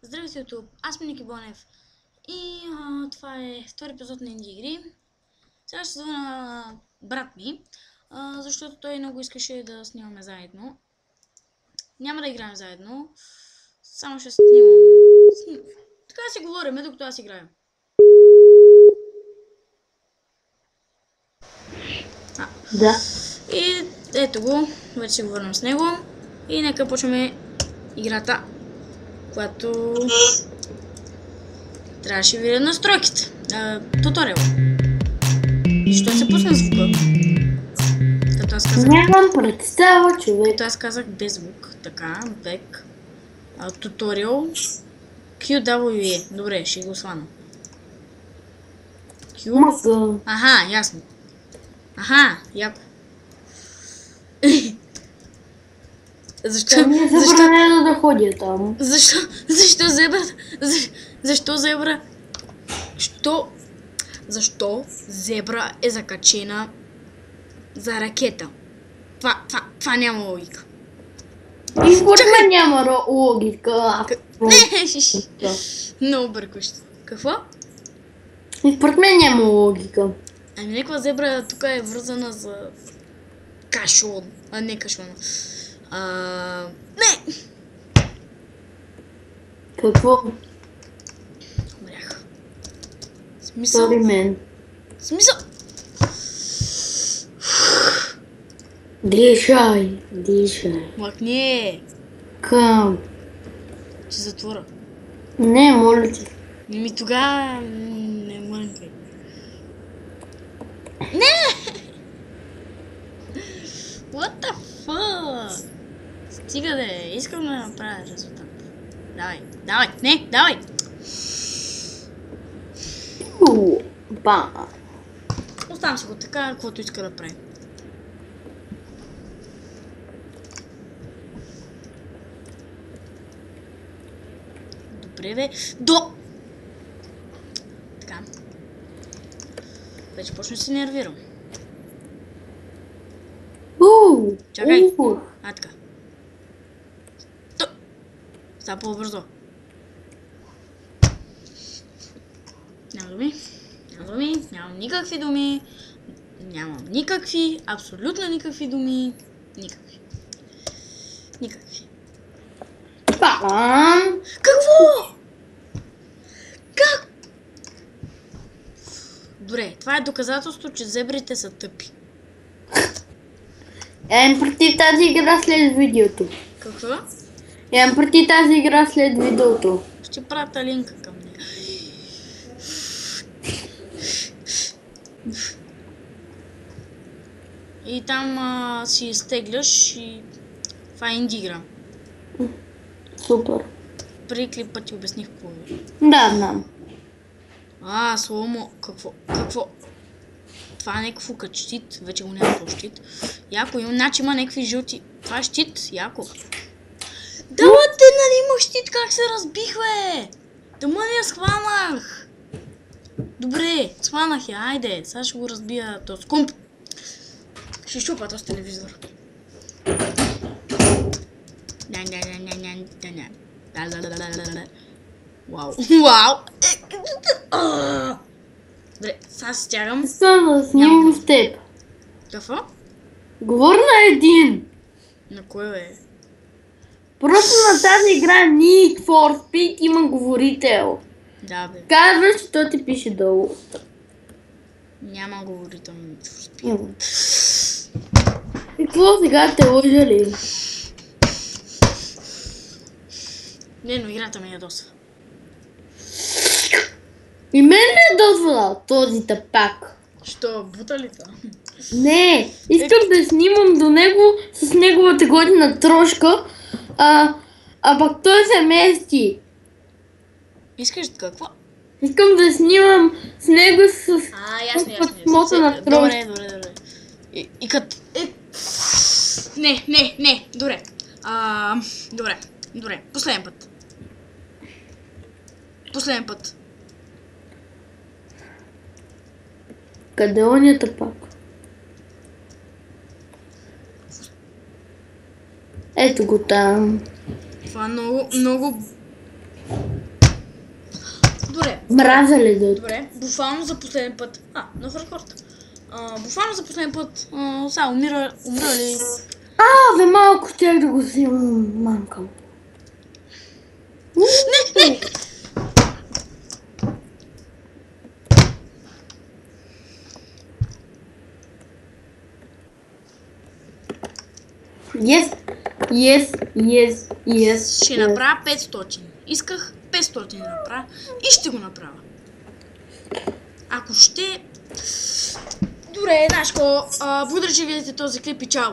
Здравейте, YouTube! Аз съм Ники Бонев и това е втори епизод на Инди игри. Сега ще звъна на брат ми, защото той много искаше да снимаме заедно. Няма да играем заедно, само ще снимам. Така си говорим, докато аз играя. Да. И ето го, вече се говорим с него и нека почваме играта, която трябваше да видя настройките. Туториал. Защо се пусна звука? Като аз казах... Нямам представа, човек. Като аз казах без звук. Така, бек. Туториал. QWE. Добре, ще го свана. Q. Мъзга. Аха, ясно. Аха, яко. Защо? Ми е забранено да ходя там. Защо зебра? Защо зебра? Защо зебра е закачена за ракета? Това няма логика. И според мен няма логика. Много бъркващо. Какво? И според мен няма логика. Ами някаква зебра тук е вързана за кашон, а не кашон. Не! Какво? Умрях. Смисъл? Сори мен. Смисъл? Дишай. Махни! Към. Ще затворя. Не, моля те. Ми тогава не мрънкай. Не! What the fuck? Стига да искам да направя резултат. Давай, не, давай! Ба. Оставам си го така, каквото иска да прави. Добре, бе. Така. Вече почна да се нервирам. Чакай. Така. Става по-бързо. Няма думи. Нямам никакви думи. Нямам никакви, абсолютно никакви думи. Никакви. Пам. Какво? Как? Добре, това е доказателство, че зебрите са тъпи. Имам против тази игра след видеото. Какво? Имам против тази игра след видеото. Ще пратя линка към нея. И там си изтегляш и това е инди игра. Супер. При клипа ти обясних какво е. Да, знам. Сломо. Какво? Това е някакво като щит. Вече го няма този щит. Яко, значи има някакви жълти. Това е щит, яко. Да, те нали има щит, как се разбих, бе? Тъма не я схванах. Добре, схванах я, айде. Сега ще го разбия този комп. Ще щупа този телевизор. Вау. Добре, сега се стягам. Стана, снимам с теб. Какво? Говори на един. На кой, бе? Просто на тази игра Need for Speed има говорител. Да, бе. Казваш, що ти пише долу. Няма говорител. И какво сега те лъжа ли? Не, но играта ми ядосва. И мен ме ядосва този тапак. Що, бута ли това? Не, искам да снимам до него с неговата година трошка, а пък той се мести. Искаш какво? Искам да снимам с него с Ясно. мота на трошка. Добре. И като... Не, добре. Добре, последен път. Къде е оня тапак? Ето го там. Това много Добре. Мразя ледото. Добре, буквално за последен път. Нов рекорд. Буквално за последен път. Сега, умира ли? Бе, малко щях да го взимам, мамка му. Не! Yes. Ще направя 500. Исках 500 да направя и ще го направя. Ако ще... Добре, знаеш какво, благодаря, че гледате този клип и чао!